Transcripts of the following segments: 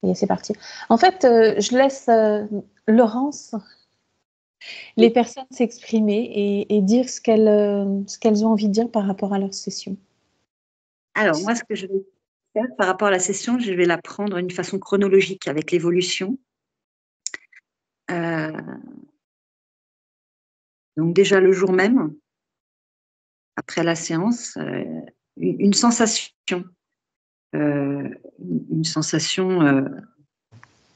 Et c'est parti. En fait, je laisse Laurence, les personnes s'exprimer et dire ce qu'elles ont envie de dire par rapport à leur session. Alors, moi, ce que je vais faire par rapport à la session, je vais la prendre d'une façon chronologique avec l'évolution. Donc déjà le jour même, après la séance, une sensation, une sensation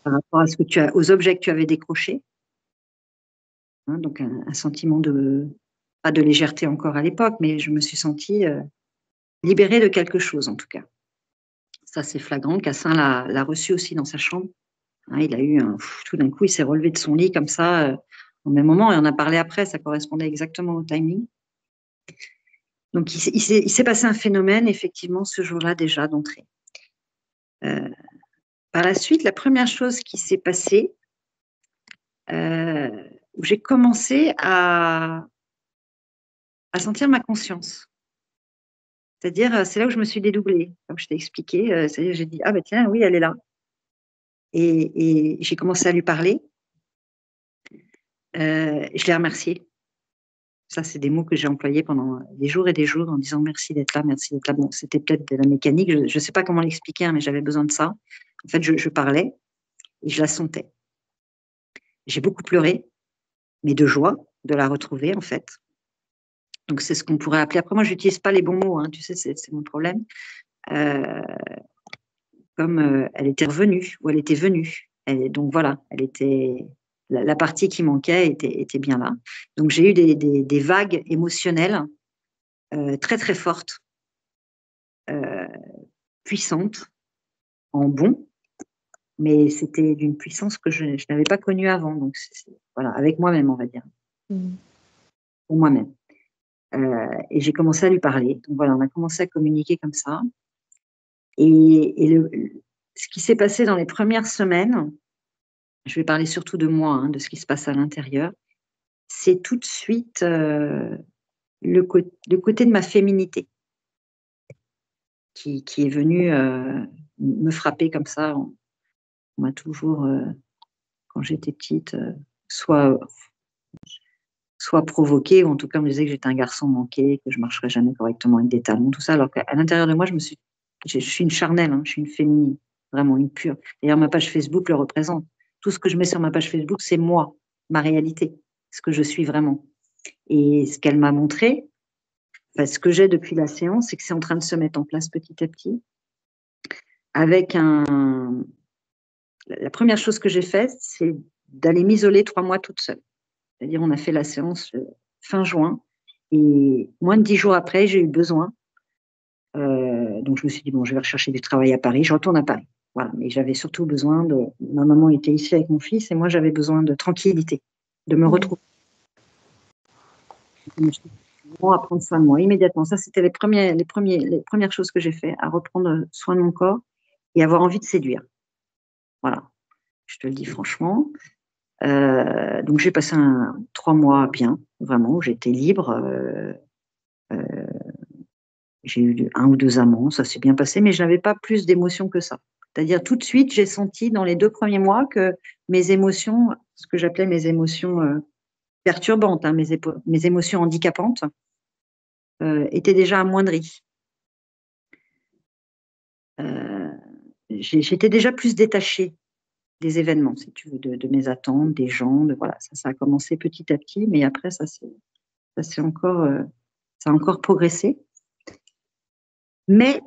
par rapport à ce que aux objets que tu avais décrochés. Hein, donc un sentiment pas de légèreté encore à l'époque, mais je me suis sentie libérée de quelque chose en tout cas. Ça c'est flagrant. Cassin l'a reçu aussi dans sa chambre. Hein, il a eu tout d'un coup, il s'est relevé de son lit comme ça au même moment, et on a parlé après, ça correspondait exactement au timing. Donc il s'est passé un phénomène effectivement ce jour-là déjà d'entrée. Par la suite, la première chose qui s'est passée, où j'ai commencé à sentir ma conscience. C'est-à-dire, c'est là où je me suis dédoublée, comme je t'ai expliqué. C'est-à-dire, j'ai dit, ah ben tiens, oui, elle est là. Et j'ai commencé à lui parler. Je l'ai remerciée. Ça, c'est des mots que j'ai employés pendant des jours et des jours en disant merci d'être là, merci d'être là. Bon, c'était peut-être de la mécanique, je ne sais pas comment l'expliquer, hein, mais j'avais besoin de ça. En fait, je parlais et je la sentais. J'ai beaucoup pleuré, mais de joie de la retrouver, en fait. Donc, c'est ce qu'on pourrait appeler. Après, moi, je n'utilise pas les bons mots, hein, tu sais, c'est mon problème. Comme elle était revenue, ou elle était venue. Donc, voilà, elle était. La partie qui manquait était bien là. Donc, j'ai eu des vagues émotionnelles très, très fortes, puissantes, en bon, mais c'était d'une puissance que je n'avais pas connue avant. Donc, voilà, avec moi-même, on va dire. Pour moi-même. Et j'ai commencé à lui parler. Donc voilà, on a commencé à communiquer comme ça. Et ce qui s'est passé dans les premières semaines, je vais parler surtout de moi, hein, de ce qui se passe à l'intérieur, c'est tout de suite le côté de ma féminité qui est venu me frapper comme ça. On m'a toujours, quand j'étais petite, soit provoquée, ou en tout cas on me disait que j'étais un garçon manqué, que je marcherais jamais correctement avec des talons, tout ça, alors qu'à l'intérieur de moi, je suis une charnelle, hein, je suis une féminine, vraiment une pure. D'ailleurs, ma page Facebook le représente. Tout ce que je mets sur ma page Facebook, c'est moi, ma réalité, ce que je suis vraiment. Et ce qu'elle m'a montré, enfin, ce que j'ai depuis la séance, c'est que c'est en train de se mettre en place petit à petit, avec la première chose que j'ai faite, c'est d'aller m'isoler 3 mois toute seule. C'est-à-dire, on a fait la séance fin juin, et moins de 10 jours après, j'ai eu besoin. Donc, je me suis dit, bon, je vais rechercher du travail à Paris. Je retourne à Paris. Voilà. Mais j'avais surtout besoin de. Ma maman était ici avec mon fils, et moi, j'avais besoin de tranquillité, de me retrouver. Je me suis dit, bon, à prendre soin de moi immédiatement. Ça, c'était les premières choses que j'ai fait, à reprendre soin de mon corps et avoir envie de séduire. Voilà. Je te le dis franchement. Donc, j'ai passé 3 mois bien, vraiment, où j'étais libre. J'ai eu 1 ou 2 amants, ça s'est bien passé, mais je n'avais pas plus d'émotions que ça. C'est-à-dire, tout de suite, j'ai senti dans les 2 premiers mois que mes émotions, ce que j'appelais mes émotions perturbantes, hein, mes émotions handicapantes, étaient déjà amoindries. J'étais déjà plus détachée des événements, si tu veux, de mes attentes, des gens, voilà, ça a commencé petit à petit, mais après, ça a encore progressé. Mais,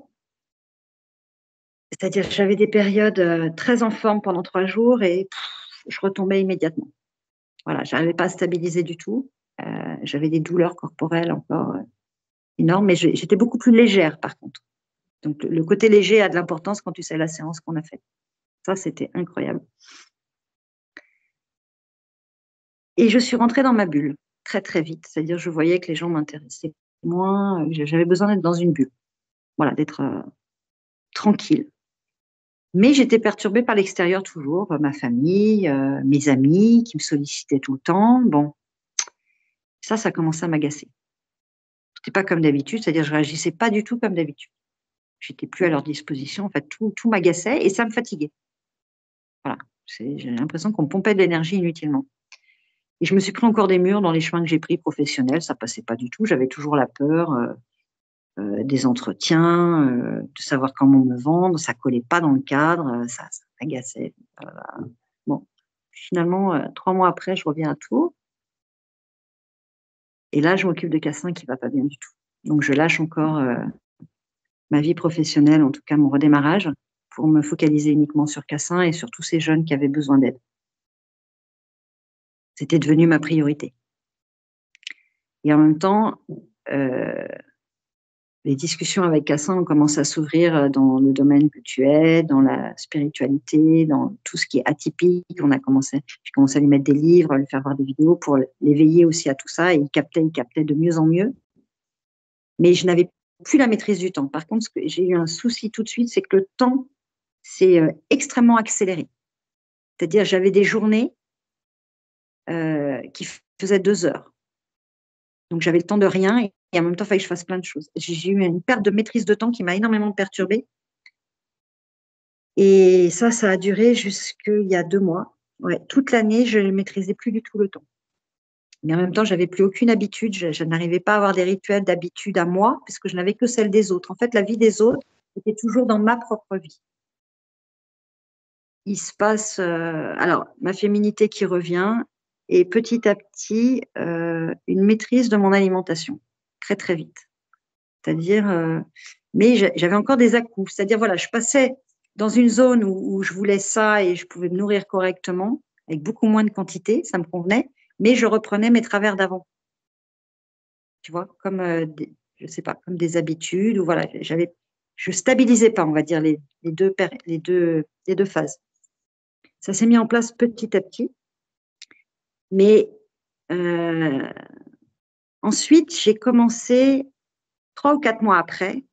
c'est-à-dire, j'avais des périodes très en forme pendant 3 jours et je retombais immédiatement. Voilà, je n'arrivais pas à stabiliser du tout. J'avais des douleurs corporelles encore énormes, mais j'étais beaucoup plus légère par contre. Donc, le côté léger a de l'importance quand tu sais la séance qu'on a faite. Ça, c'était incroyable. Et je suis rentrée dans ma bulle très, très vite. C'est-à-dire, je voyais que les gens m'intéressaient moins. J'avais besoin d'être dans une bulle. Voilà, d'être tranquille. Mais j'étais perturbée par l'extérieur toujours, ma famille, mes amis qui me sollicitaient tout le temps. Bon, ça commençait à m'agacer. Je n'étais pas comme d'habitude, c'est-à-dire je ne réagissais pas du tout comme d'habitude. Je n'étais plus à leur disposition. En fait, tout m'agaçait et ça me fatiguait. Voilà, j'ai l'impression qu'on me pompait de l'énergie inutilement. Et je me suis pris encore des murs dans les chemins que j'ai pris professionnels, ça passait pas du tout. J'avais toujours la peur des entretiens, de savoir comment me vendre, ça collait pas dans le cadre, ça m'agaçait. Bon, finalement, 3 mois après, je reviens à Tours. Et là, je m'occupe de Cassin qui va pas bien du tout. Donc, je lâche encore ma vie professionnelle, en tout cas mon redémarrage, pour me focaliser uniquement sur Cassin et sur tous ces jeunes qui avaient besoin d'aide. C'était devenu ma priorité. Et en même temps, les discussions avec Cassin ont commencé à s'ouvrir dans le domaine que tu es, dans la spiritualité, dans tout ce qui est atypique. J'ai commencé à lui mettre des livres, à lui faire voir des vidéos pour l'éveiller aussi à tout ça. Et il captait de mieux en mieux. Mais je n'avais plus la maîtrise du temps. Par contre, j'ai eu un souci tout de suite, c'est que le temps s'est extrêmement accéléré. C'est-à-dire, j'avais des journées qui faisaient 2 heures. Donc, j'avais le temps de rien et en même temps, il fallait que je fasse plein de choses. J'ai eu une perte de maîtrise de temps qui m'a énormément perturbée. Et ça a duré jusqu'il y a 2 mois. Ouais, toute l'année, je ne maîtrisais plus du tout le temps. Mais en même temps, je n'avais plus aucune habitude. Je n'arrivais pas à avoir des rituels d'habitude à moi, puisque je n'avais que celle des autres. En fait, la vie des autres était toujours dans ma propre vie. Il se passe, alors, ma féminité qui revient et petit à petit, une maîtrise de mon alimentation, très, très vite. C'est-à-dire, mais j'avais encore des à-coups. C'est-à-dire, voilà, je passais dans une zone où je voulais ça et je pouvais me nourrir correctement, avec beaucoup moins de quantité, ça me convenait, mais je reprenais mes travers d'avant. Tu vois, comme, je sais pas, comme des habitudes, ou voilà, je stabilisais pas, on va dire, les deux phases. Ça s'est mis en place petit à petit. Mais ensuite, j'ai commencé 3 ou 4 mois après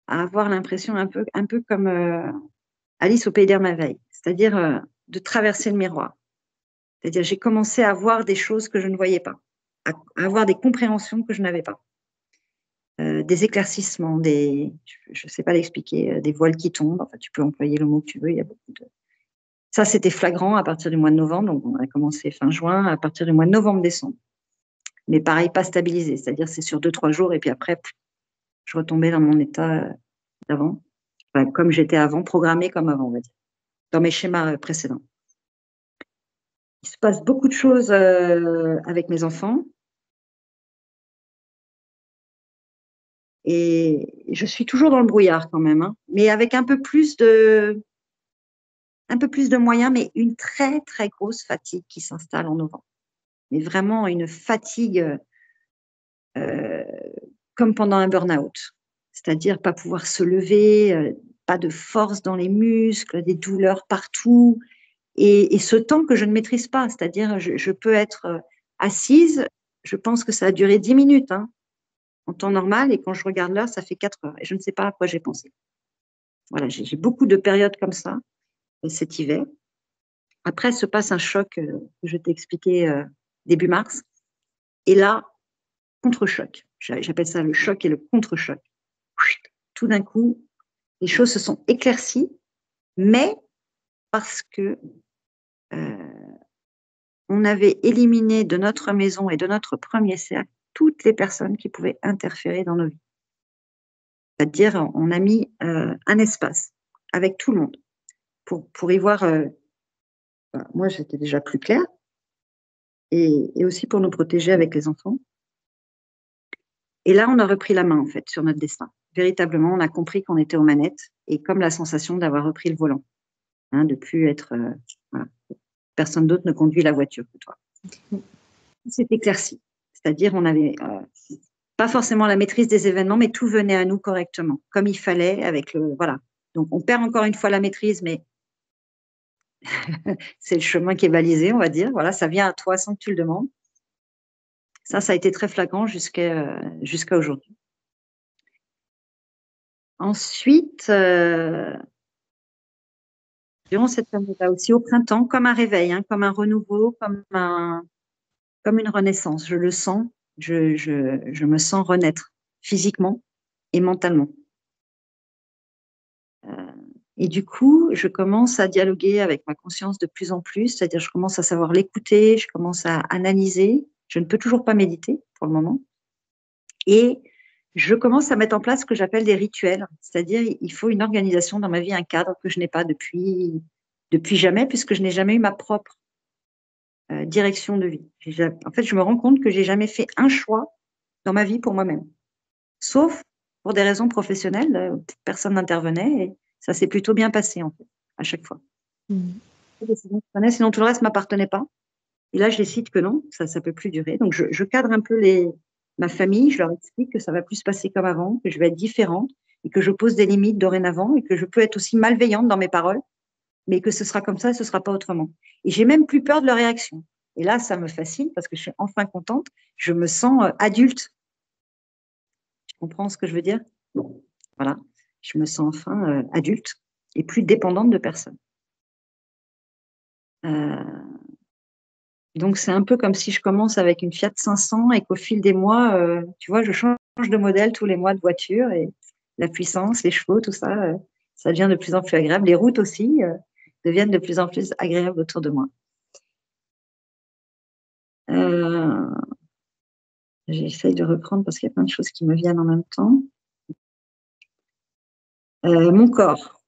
à avoir l'impression un peu comme Alice au pays des merveilles, c'est-à-dire de traverser le miroir. C'est-à-dire j'ai commencé à voir des choses que je ne voyais pas, à avoir des compréhensions que je n'avais pas, des éclaircissements, je ne sais pas l'expliquer, des voiles qui tombent. Enfin, tu peux employer le mot que tu veux. Il y a beaucoup de ça, c'était flagrant à partir du mois de novembre. Donc, on a commencé fin juin, à partir du mois de novembre-décembre. Mais pareil, pas stabilisé. C'est-à-dire, c'est sur 2-3 jours et puis après, je retombais dans mon état d'avant. Enfin, comme j'étais avant, programmée comme avant, on va dire, dans mes schémas précédents. Il se passe beaucoup de choses avec mes enfants. Et je suis toujours dans le brouillard quand même, hein, mais avec un peu plus de moyens, mais une très, très grosse fatigue qui s'installe en novembre. Mais vraiment une fatigue comme pendant un burn-out. C'est-à-dire pas pouvoir se lever, pas de force dans les muscles, des douleurs partout. Et ce temps que je ne maîtrise pas, c'est-à-dire je peux être assise, je pense que ça a duré 10 minutes hein, en temps normal, et quand je regarde l'heure, ça fait 4 heures. Et je ne sais pas à quoi j'ai pensé. Voilà, j'ai beaucoup de périodes comme ça cet hiver. Après, se passe un choc que je t'ai expliqué début mars. Et là, contre-choc. J'appelle ça le choc et le contre-choc. Tout d'un coup, les choses se sont éclaircies, mais parce que on avait éliminé de notre maison et de notre premier cercle toutes les personnes qui pouvaient interférer dans nos vies. C'est-à-dire, on a mis un espace avec tout le monde pour y voir. Moi, j'étais déjà plus claire, et aussi pour nous protéger avec les enfants. Et là, on a repris la main, en fait, sur notre destin. Véritablement, on a compris qu'on était aux manettes, et comme la sensation d'avoir repris le volant, hein, de plus être... voilà. Personne d'autre ne conduit la voiture que toi. C'est éclairci. C'est-à-dire, on n'avait pas forcément la maîtrise des événements, mais tout venait à nous correctement, comme il fallait, avec le... Voilà. Donc, on perd encore une fois la maîtrise, mais c'est le chemin qui est balisé, on va dire. Voilà, ça vient à toi sans que tu le demandes. Ça a été très flagrant jusqu'à aujourd'hui. Ensuite, durant cette période-là aussi, au printemps, comme un réveil, hein, comme un renouveau, comme une renaissance. Je le sens, je me sens renaître physiquement et mentalement. Et du coup, je commence à dialoguer avec ma conscience de plus en plus, c'est-à-dire je commence à savoir l'écouter, je commence à analyser. Je ne peux toujours pas méditer pour le moment. Et je commence à mettre en place ce que j'appelle des rituels, c'est-à-dire il faut une organisation dans ma vie, un cadre que je n'ai pas depuis jamais, puisque je n'ai jamais eu ma propre direction de vie. En fait, je me rends compte que j'ai jamais fait un choix dans ma vie pour moi-même, sauf pour des raisons professionnelles. Personne n'intervenait et ça s'est plutôt bien passé en fait, à chaque fois. Sinon tout le reste m'appartenait pas. Et là, je décide que non, ça peut plus durer. Donc, je cadre un peu ma famille. Je leur explique que ça va plus se passer comme avant, que je vais être différente et que je pose des limites dorénavant et que je peux être aussi malveillante dans mes paroles, mais que ce sera comme ça et ce sera pas autrement. Et j'ai même plus peur de leur réaction. Et là, ça me fascine parce que je suis enfin contente. Je me sens adulte. Tu comprends ce que je veux dire? Voilà. Je me sens enfin adulte et plus dépendante de personne. Donc, c'est un peu comme si je commence avec une Fiat 500 et qu'au fil des mois, tu vois, je change de modèle tous les mois de voiture et la puissance, les chevaux, tout ça, ça devient de plus en plus agréable. Les routes aussi deviennent de plus en plus agréables autour de moi. J'essaye de reprendre parce qu'il y a plein de choses qui me viennent en même temps. Mon corps,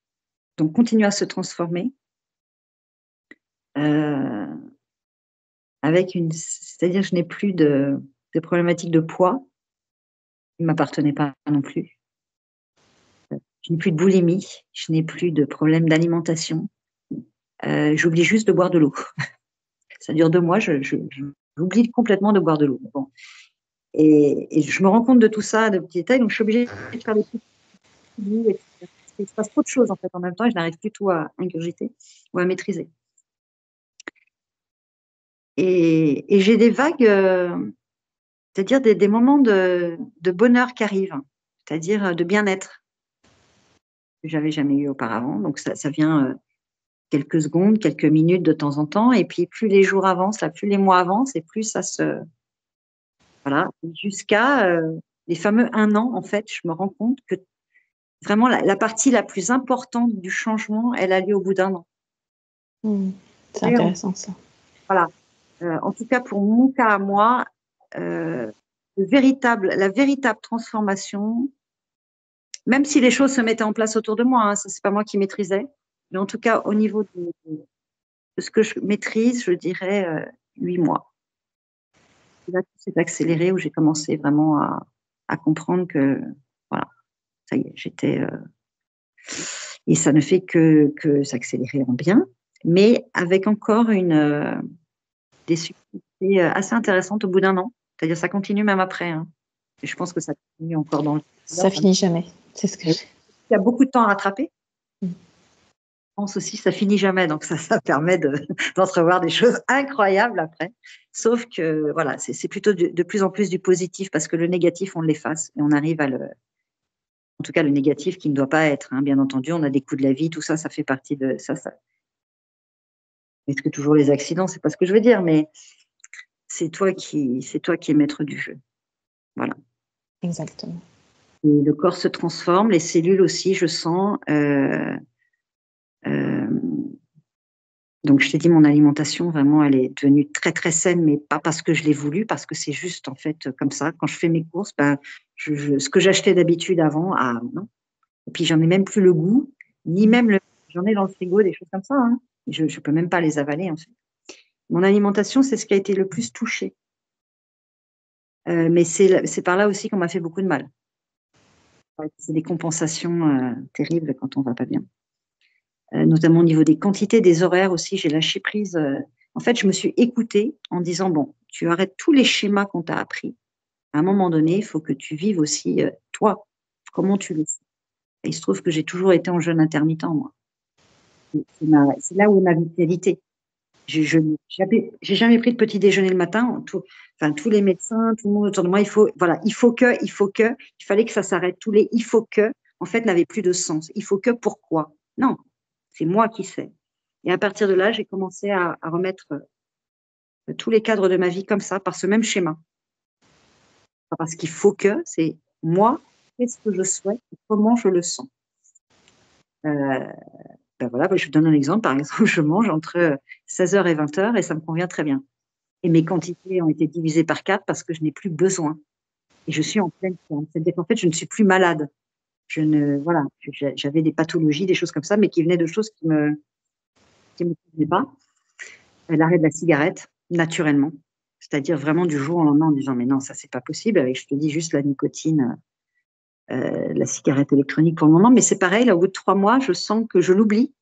donc, continue à se transformer. C'est-à-dire je n'ai plus de problématiques de poids qui ne m'appartenaient pas non plus. Je n'ai plus de boulimie, je n'ai plus de problème d'alimentation. J'oublie juste de boire de l'eau. Ça dure 2 mois, j'oublie complètement de boire de l'eau. Bon. Et je me rends compte de tout ça, de petits détails, donc je suis obligée de faire des petits bouts. Il se passe trop de choses en fait en même temps et je n'arrive plus tout à ingurgiter ou à maîtriser. Et j'ai des vagues, c'est-à-dire des moments de bonheur qui arrivent, c'est-à-dire de bien-être que j'avais jamais eu auparavant. Donc ça vient quelques secondes, quelques minutes de temps en temps. Et puis plus les jours avancent, là, plus les mois avancent, et plus ça se... Voilà, jusqu'à les fameux 1 an, en fait, je me rends compte que vraiment la partie la plus importante du changement, elle a lieu au bout d'1 an. C'est intéressant ça. Voilà. En tout cas, pour mon cas à moi, la véritable transformation, même si les choses se mettaient en place autour de moi, hein, ça c'est pas moi qui maîtrisais, mais en tout cas au niveau de ce que je maîtrise, je dirais 8 mois. Et là, tout s'est accéléré où j'ai commencé vraiment à comprendre que voilà, ça y est, j'étais et ça ne fait que s'accélérer en bien, mais avec encore des subtilités assez intéressantes au bout d'1 an. C'est-à-dire ça continue même après. Hein. Et je pense que ça continue encore dans le... Ça finit jamais. C'est ce que Il y a beaucoup de temps à rattraper. Je pense aussi que ça finit jamais. Donc ça permet d'entrevoir des choses incroyables après. Sauf que voilà, c'est plutôt de plus en plus du positif parce que le négatif, on l'efface et on arrive à en tout cas, le négatif qui ne doit pas être, hein, bien entendu, on a des coups de la vie, tout ça, ça fait partie de ça. Est-ce que toujours les accidents, c'est pas ce que je veux dire, mais c'est toi qui es maître du jeu. Voilà. Exactement. Et le corps se transforme, les cellules aussi, je sens. Donc, je t'ai dit, mon alimentation, vraiment, elle est devenue très, très saine, mais pas parce que je l'ai voulu, parce que c'est juste, en fait, comme ça. Quand je fais mes courses, ben, ce que j'achetais d'habitude avant, non. Et puis, j'en ai même plus le goût, ni même j'en ai dans le frigo, des choses comme ça. Hein. Je ne peux même pas les avaler, en fait. Mon alimentation, c'est ce qui a été le plus touché. Mais c'est par là aussi qu'on m'a fait beaucoup de mal. C'est des compensations terribles quand on ne va pas bien. Notamment au niveau des quantités, des horaires aussi, j'ai lâché prise. En fait, je me suis écoutée en disant, bon, tu arrêtes tous les schémas qu'on t'a appris. À un moment donné, il faut que tu vives aussi, toi, comment tu le fais. Et il se trouve que j'ai toujours été en jeûne intermittent, moi. C'est là où est ma vitalité. J'ai jamais pris de petit déjeuner le matin. Tous les médecins, tout le monde autour de moi, il fallait que ça s'arrête. Tous les il faut que, en fait, n'avaient plus de sens. Il faut que pourquoi? Non, c'est moi qui sais. Et à partir de là, j'ai commencé à remettre tous les cadres de ma vie comme ça, par ce même schéma. Parce qu'il faut que, c'est moi, qu'est-ce que je souhaite et comment je le sens. Ben voilà, je vous donne un exemple. Par exemple, je mange entre 16h et 20h et ça me convient très bien. Et mes quantités ont été divisées par 4 parce que je n'ai plus besoin. Et je suis en pleine forme. C'est-à-dire qu'en fait, je ne suis plus malade. Voilà, j'avais des pathologies, des choses comme ça, mais qui venaient de choses qui me convenaient pas. L'arrêt de la cigarette, naturellement. C'est-à-dire vraiment du jour au lendemain en disant, mais non, ça, c'est pas possible. Avec, je te dis, juste la nicotine, la cigarette électronique pour le moment. Mais c'est pareil, là, au bout de 3 mois, je sens que je l'oublie.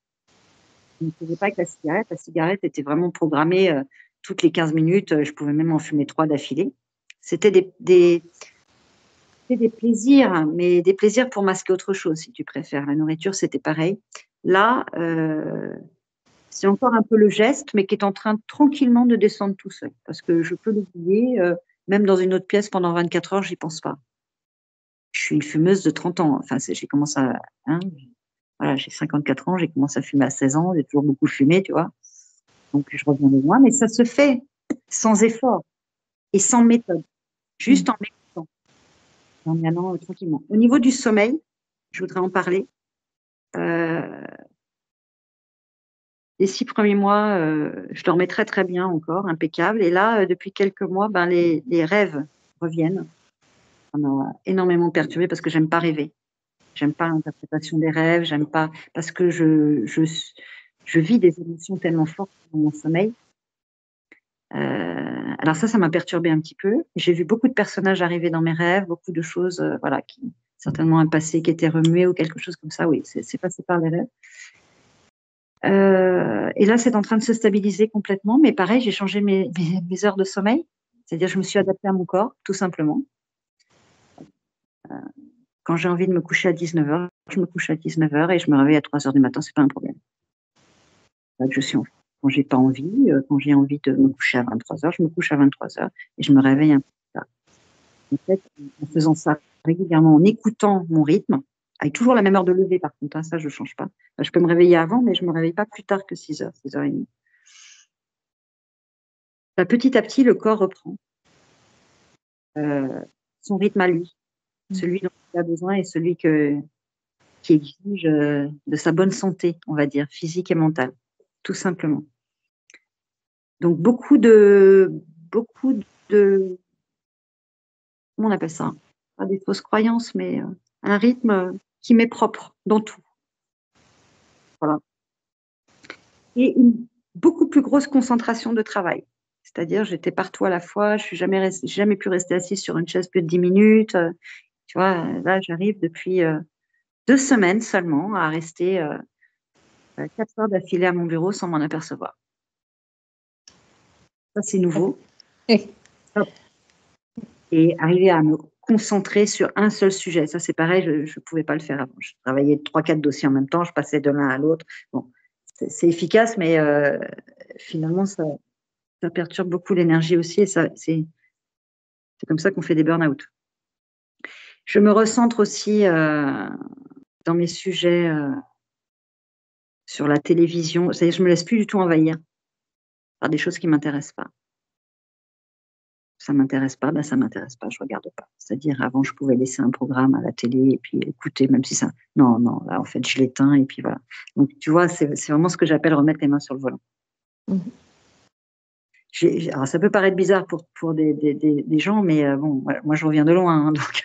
Je ne faisais pas avec la cigarette. La cigarette était vraiment programmée toutes les 15 minutes. Je pouvais même en fumer 3 d'affilée. C'était des plaisirs, mais des plaisirs pour masquer autre chose, si tu préfères. La nourriture, c'était pareil. Là, c'est encore un peu le geste, mais qui est en train tranquillement de descendre tout seul. Parce que je peux l'oublier, même dans une autre pièce pendant 24 heures, j'y pense pas. Je suis une fumeuse de 30 ans. Enfin, j'ai commencé à... Hein, voilà, j'ai 54 ans, j'ai commencé à fumer à 16 ans, j'ai toujours beaucoup fumé, tu vois. Donc, je reviens de loin, mais ça se fait sans effort et sans méthode, juste en m'écoutant, en y allant tranquillement. Au niveau du sommeil, je voudrais en parler. Les 6 premiers mois, je dormais très très bien encore, impeccable. Et là, depuis quelques mois, ben, les rêves reviennent. Ça m'a énormément perturbée parce que j'aime pas rêver. J'aime pas l'interprétation des rêves, j'aime pas parce que je vis des émotions tellement fortes dans mon sommeil. Alors ça m'a perturbée un petit peu. J'ai vu beaucoup de personnages arriver dans mes rêves, beaucoup de choses, voilà, qui certainement un passé qui était remué ou quelque chose comme ça. Oui, c'est passé par les rêves. Et là, c'est en train de se stabiliser complètement. Mais pareil, j'ai changé mes heures de sommeil. C'est-à-dire, je me suis adaptée à mon corps, tout simplement. Quand j'ai envie de me coucher à 19h, je me couche à 19h et je me réveille à 3h du matin, c'est pas un problème. Là, je suis quand j'ai pas envie, quand j'ai envie de me coucher à 23h, je me couche à 23h et je me réveille un peu plus tard. En fait, en faisant ça régulièrement, en écoutant mon rythme, avec toujours la même heure de lever par contre, hein, ça je change pas. Je peux me réveiller avant, mais je me réveille pas plus tard que 6h, 6h30. Petit à petit, le corps reprend son rythme à lui, celui dont il a besoin et celui qui exige de sa bonne santé, on va dire, physique et mentale, tout simplement. Donc beaucoup de, comment on appelle ça? Pas des fausses croyances, mais un rythme qui m'est propre dans tout. Voilà. Et une beaucoup plus grosse concentration de travail. C'est-à-dire, j'étais partout à la fois, je n'ai jamais pu rester assise sur une chaise plus de 10 minutes. Tu vois, là, j'arrive depuis 2 semaines seulement à rester 4 heures d'affilée à mon bureau sans m'en apercevoir. Ça, c'est nouveau. Et arriver à me concentrer sur un seul sujet. Ça, c'est pareil, je ne pouvais pas le faire avant. Je travaillais 3-4 dossiers en même temps, je passais de l'un à l'autre. Bon, c'est efficace, mais finalement, ça perturbe beaucoup l'énergie aussi. Et c'est comme ça qu'on fait des burn-out. Je me recentre aussi dans mes sujets sur la télévision. C'est-à-dire, je ne me laisse plus du tout envahir par des choses qui ne m'intéressent pas. Ça m'intéresse pas, ben ça m'intéresse pas, je regarde pas. C'est-à-dire, avant, je pouvais laisser un programme à la télé et puis écouter, même si ça. Non, là, en fait, je l'éteins et puis voilà. Donc, tu vois, c'est vraiment ce que j'appelle remettre les mains sur le volant. Alors, ça peut paraître bizarre pour des gens, mais bon, moi, je reviens de loin, hein, donc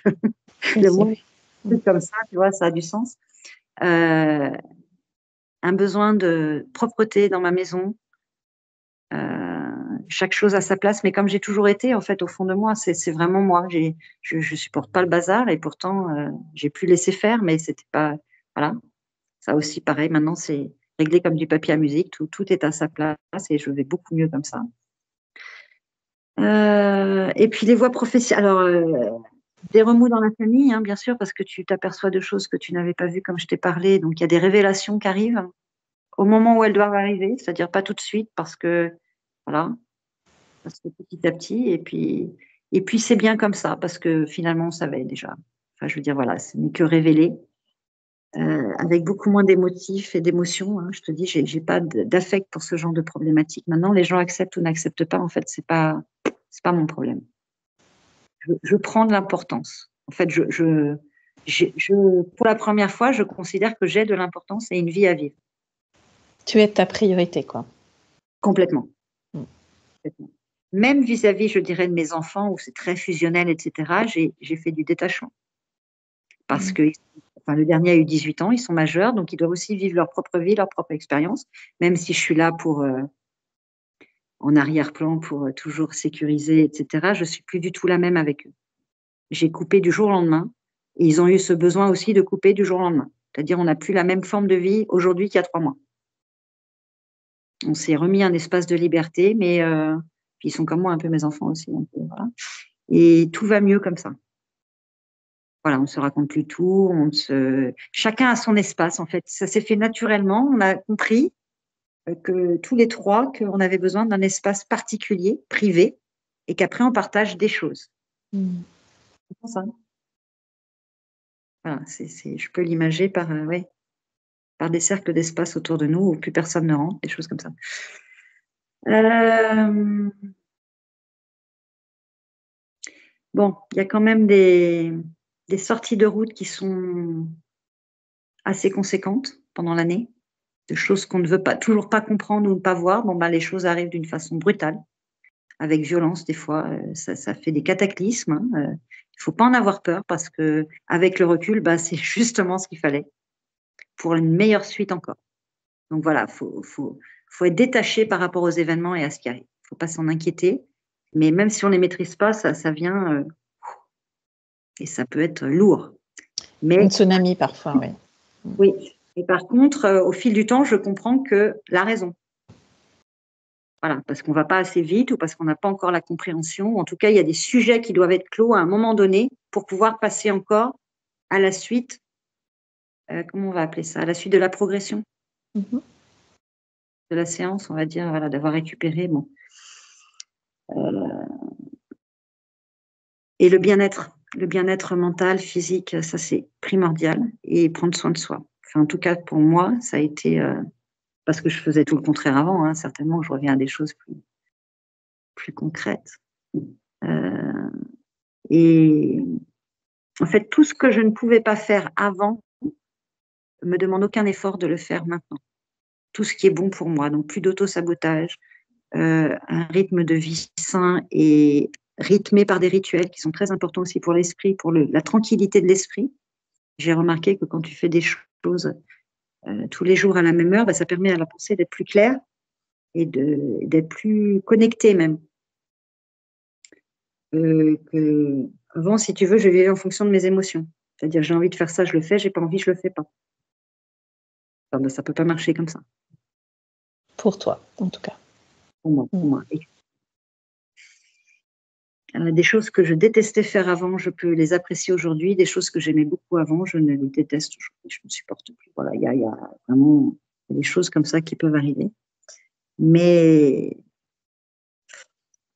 comme ça, tu vois, ça a du sens. Un besoin de propreté dans ma maison. Chaque chose à sa place, mais comme j'ai toujours été, en fait, au fond de moi, c'est vraiment moi. Je supporte pas le bazar et pourtant, j'ai pu laisser faire, mais c'était pas, voilà. Ça aussi, pareil, maintenant, c'est réglé comme du papier à musique, tout est à sa place et je vais beaucoup mieux comme ça. Et puis les voies professionnelles, alors, des remous dans la famille, hein, bien sûr, parce que tu t'aperçois de choses que tu n'avais pas vues comme je t'ai parlé, donc il y a des révélations qui arrivent au moment où elles doivent arriver, c'est-à-dire pas tout de suite, parce que, voilà, ça se fait petit à petit. Et puis c'est bien comme ça, parce que finalement, on savait déjà. Enfin, je veux dire, voilà, ce n'est que révélé, avec beaucoup moins d'émotifs et d'émotions. Hein. Je te dis, j'ai pas d'affect pour ce genre de problématique. Maintenant, les gens acceptent ou n'acceptent pas. En fait, c'est pas mon problème. Je prends de l'importance. En fait, pour la première fois, je considère que j'ai de l'importance et une vie à vivre. Tu es ta priorité, quoi. Complètement. Mm. Complètement. Même vis-à-vis, je dirais, de mes enfants, où c'est très fusionnel, etc., j'ai fait du détachement. Parce que le dernier a eu 18 ans, ils sont majeurs, donc ils doivent aussi vivre leur propre vie, leur propre expérience, même si je suis là en arrière-plan pour toujours sécuriser, etc., je ne suis plus du tout la même avec eux. J'ai coupé du jour au lendemain, et ils ont eu ce besoin aussi de couper du jour au lendemain. C'est-à-dire, on n'a plus la même forme de vie aujourd'hui qu'il y a 3 mois. On s'est remis un espace de liberté, mais ils sont comme moi un peu mes enfants aussi. Un peu, voilà. Et tout va mieux comme ça. Voilà, on ne se raconte plus tout. Chacun a son espace, en fait. Ça s'est fait naturellement. On a compris que tous les trois, qu'on avait besoin d'un espace particulier, privé, et qu'après, on partage des choses. C'est ça. Voilà, je peux l'imager par des cercles d'espace autour de nous où plus personne ne rentre, des choses comme ça. Bon, il y a quand même des sorties de route qui sont assez conséquentes pendant l'année, de choses qu'on ne veut toujours pas comprendre ou ne pas voir. Bon, les choses arrivent d'une façon brutale, avec violence des fois. Ça fait des cataclysmes. Il ne faut pas en avoir peur parce que avec le recul, c'est justement ce qu'il fallait pour une meilleure suite encore. Donc voilà, faut être détaché par rapport aux événements et à ce qui arrive. Il ne faut pas s'en inquiéter. Mais même si on ne les maîtrise pas, ça vient et ça peut être lourd. Un tsunami parfois, oui. Oui. Et par contre, au fil du temps, je comprends que la raison. Voilà, parce qu'on ne va pas assez vite ou parce qu'on n'a pas encore la compréhension. En tout cas, il y a des sujets qui doivent être clos à un moment donné pour pouvoir passer encore à la suite. Comment on va appeler ça? À la suite de la progression de la séance, on va dire, voilà, d'avoir récupéré. Bon. Et le bien-être mental, physique, ça c'est primordial. Et prendre soin de soi. Enfin, en tout cas, pour moi, ça a été parce que je faisais tout le contraire avant. Hein, certainement, je reviens à des choses plus concrètes. Et en fait, tout ce que je ne pouvais pas faire avant me demande aucun effort de le faire maintenant. Tout ce qui est bon pour moi. Donc, plus d'auto-sabotage, un rythme de vie sain et rythmé par des rituels qui sont très importants aussi pour l'esprit, pour la tranquillité de l'esprit. J'ai remarqué que quand tu fais des choses tous les jours à la même heure, ça permet à la pensée d'être plus claire et d'être plus connectée même. Avant, si tu veux, je vivais en fonction de mes émotions. C'est-à-dire, j'ai envie de faire ça, je le fais, j'ai pas envie, je le fais pas. Enfin, ça peut pas marcher comme ça. Pour toi, en tout cas. Pour moi. Des choses que je détestais faire avant, je peux les apprécier aujourd'hui. Des choses que j'aimais beaucoup avant, je ne les déteste aujourd'hui. Je ne supporte plus. Voilà, il y a vraiment des choses comme ça qui peuvent arriver. Mais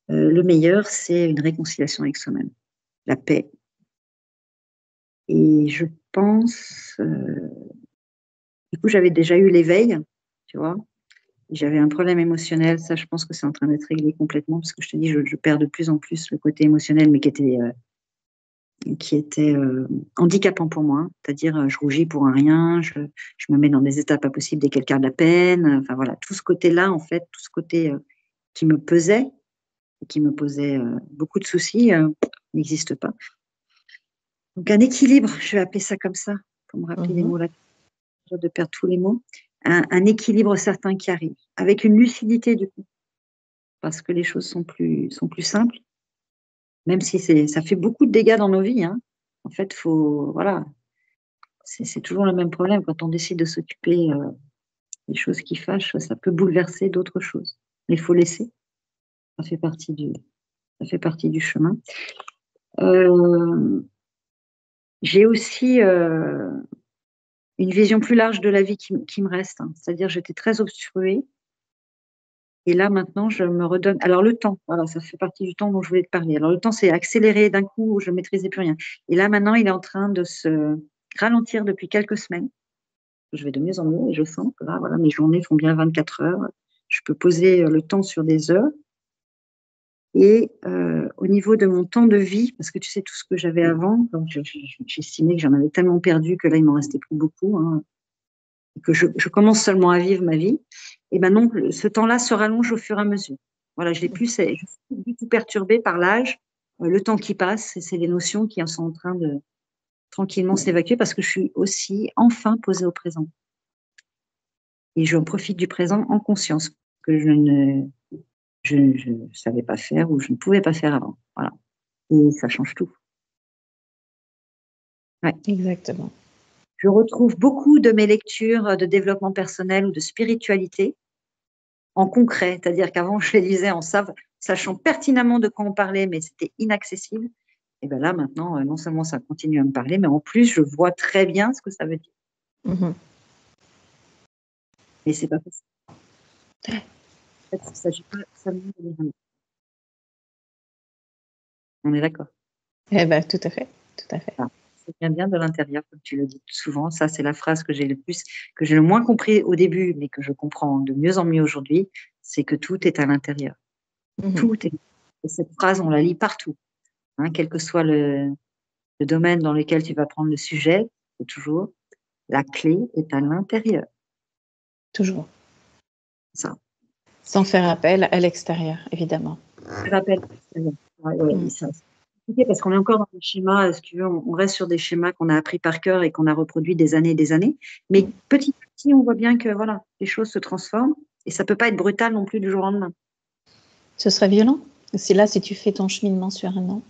le meilleur, c'est une réconciliation avec soi-même, la paix. Et je pense, du coup, j'avais déjà eu l'éveil, tu vois. J'avais un problème émotionnel, ça, je pense que c'est en train d'être réglé complètement, parce que je te dis, je perds de plus en plus le côté émotionnel, mais qui était handicapant pour moi. C'est-à-dire, je rougis pour un rien, je me mets dans des états pas possibles dès quelqu'un de la peine. Enfin voilà, tout ce côté-là, en fait, tout ce côté qui me pesait, qui me posait beaucoup de soucis, n'existe pas. Donc un équilibre, je vais appeler ça comme ça, pour me rappeler les mots là, de perdre tous les mots. Un équilibre certain qui arrive, avec une lucidité du coup, parce que les choses sont plus simples, même si ça fait beaucoup de dégâts dans nos vies. Hein. En fait, voilà, c'est toujours le même problème quand on décide de s'occuper des choses qui fâchent, ça peut bouleverser d'autres choses. Mais il faut laisser, ça fait partie du chemin. J'ai aussi une vision plus large de la vie qui me reste. Hein. C'est-à-dire, j'étais très obstruée. Et là, maintenant, je me redonne. Alors, le temps, voilà, ça fait partie du temps dont je voulais te parler. Alors, le temps, c'est accéléré d'un coup, je ne maîtrisais plus rien. Et là, maintenant, il est en train de se ralentir depuis quelques semaines. Je vais de mieux en mieux et je sens que là, voilà, mes journées font bien 24 heures. Je peux poser le temps sur des heures. Et au niveau de mon temps de vie, parce que tu sais tout ce que j'avais avant, donc j'estimais que j'en avais tellement perdu que là, il m'en restait plus beaucoup, hein, et que je commence seulement à vivre ma vie. Et ben non, ce temps-là se rallonge au fur et à mesure. Voilà, je suis plus du tout perturbée par l'âge, le temps qui passe, et c'est les notions qui sont en train de tranquillement s'évacuer parce que je suis aussi enfin posée au présent. Et je profite du présent en conscience, que je ne savais pas faire ou je ne pouvais pas faire avant. Voilà. Et ça change tout. Ouais. Exactement. Je retrouve beaucoup de mes lectures de développement personnel ou de spiritualité en concret, c'est-à-dire qu'avant, je les lisais en sachant pertinemment de quoi on parlait, mais c'était inaccessible. Et bien là, maintenant, non seulement ça continue à me parler, mais en plus, je vois très bien ce que ça veut dire. Mhm. Mais c'est pas possible. En fait, il ne s'agit pas seulement de lire un livre. On est d'accord. Eh ben, tout à fait, tout à fait. Ah, ça vient bien de l'intérieur, comme tu le dis souvent. Ça, c'est la phrase que j'ai le moins compris au début, mais que je comprends de mieux en mieux aujourd'hui, c'est que tout est à l'intérieur. Mhm. Tout est. Et cette phrase, on la lit partout, hein, quel que soit le domaine dans lequel tu vas prendre le sujet, c'est toujours la clé est à l'intérieur. Toujours. Ça. Sans faire appel à l'extérieur, évidemment. Je rappelle. Ça, c'est compliqué parce qu'on est encore dans des schémas, si tu veux, on reste sur des schémas qu'on a appris par cœur et qu'on a reproduits des années et des années. Mais petit à petit, on voit bien que voilà, les choses se transforment et ça peut pas être brutal non plus du jour au lendemain. Ce serait violent. C'est là si tu fais ton cheminement sur un an.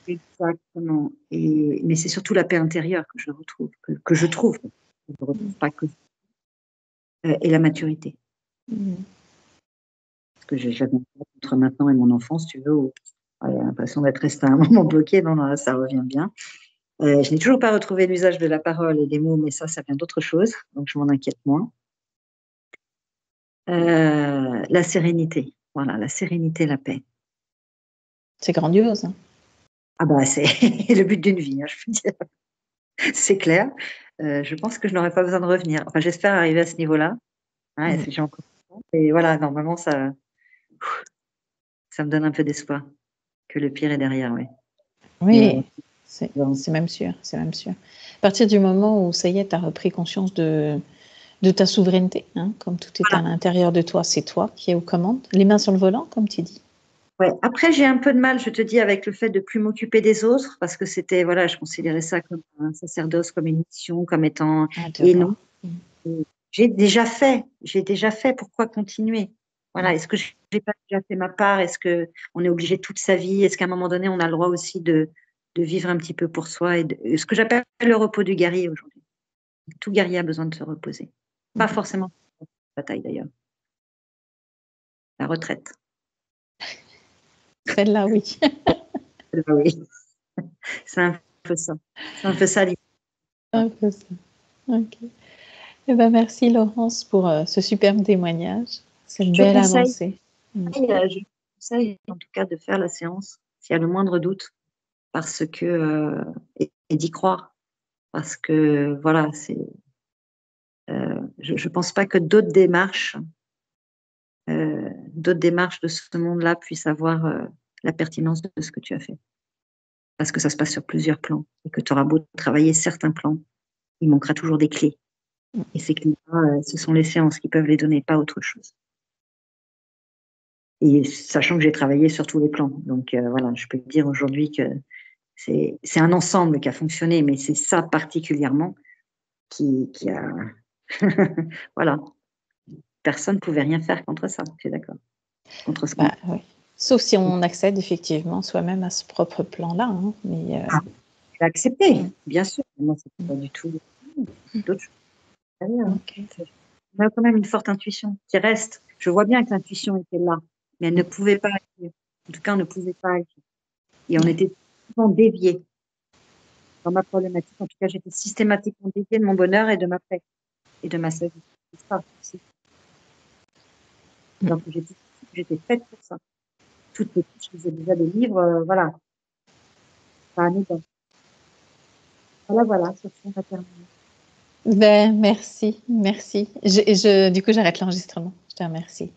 Exactement. Mais c'est surtout la paix intérieure que je retrouve, que je trouve. Je ne retrouve pas que et la maturité. Parce que j'ai jamais entre maintenant et mon enfance, tu veux, où j'ai l'impression d'être resté à un moment bloqué. Non, là, ça revient bien. Je n'ai toujours pas retrouvé l'usage de la parole et des mots, mais ça vient d'autre chose, donc je m'en inquiète moins. La sérénité, voilà, la sérénité, la paix. C'est grandiose. Hein. Ah bah c'est le but d'une vie, hein, je peux dire. C'est clair. Je pense que je n'aurais pas besoin de revenir. Enfin, j'espère arriver à ce niveau-là. Hein, et j'ai encore... Et voilà, normalement, ça me donne un peu d'espoir que le pire est derrière, oui. Oui, c'est même sûr, c'est même sûr. À partir du moment où ça y est, tu as repris conscience de ta souveraineté, hein, comme tout est à l'intérieur de toi, c'est toi qui es aux commandes, les mains sur le volant, comme tu dis. Ouais. Après, j'ai un peu de mal, je te dis, avec le fait de plus m'occuper des autres, parce que c'était, voilà, je considérais ça comme un sacerdoce, comme une mission, comme étant. Et non, j'ai déjà fait. Pourquoi continuer? Voilà. Est-ce que j'ai pas déjà fait ma part? Est-ce que on est obligé toute sa vie? Est-ce qu'à un moment donné, on a le droit aussi de vivre un petit peu pour soi et ce que j'appelle le repos du guerrier aujourd'hui. Tout guerrier a besoin de se reposer. Pas forcément la bataille d'ailleurs. La retraite. Celle-là, oui. Oui. C'est un peu ça. C'est un peu ça l'idée. Un peu ça. Ok. Eh ben, merci Laurence pour ce superbe témoignage, cette belle avancée. Je conseille en tout cas de faire la séance s'il y a le moindre doute, parce que et d'y croire, parce que voilà, je pense pas que d'autres démarches de ce monde-là puissent avoir la pertinence de ce que tu as fait, parce que ça se passe sur plusieurs plans et que tu auras beau travailler certains plans, il manquera toujours des clés. Et ces clés-là, ce sont les séances qui peuvent les donner, pas autre chose. Et sachant que j'ai travaillé sur tous les plans. Donc voilà, je peux te dire aujourd'hui que c'est un ensemble qui a fonctionné, mais c'est ça particulièrement qui a... voilà. Personne ne pouvait rien faire contre ça, je suis d'accord. Contre ce oui. Sauf si on accède effectivement soi-même à ce propre plan-là. Hein, mais j'ai accepté, bien sûr. Moi, c'est pas du tout d'autres choses. Okay. On a quand même une forte intuition qui reste. Je vois bien que l'intuition était là, mais elle ne pouvait pas agir. En tout cas, on ne pouvait pas agir. Et on était souvent déviés. Dans ma problématique, en tout cas, j'étais systématiquement déviée de mon bonheur et de ma paix et de ma sagesse. C'est ça aussi. Donc, j'étais faite pour ça. Toute petite, je lisais déjà des livres, voilà. Ça anodin. Voilà, sur on a terminé. Ben, merci. Du coup, j'arrête l'enregistrement. Je te remercie.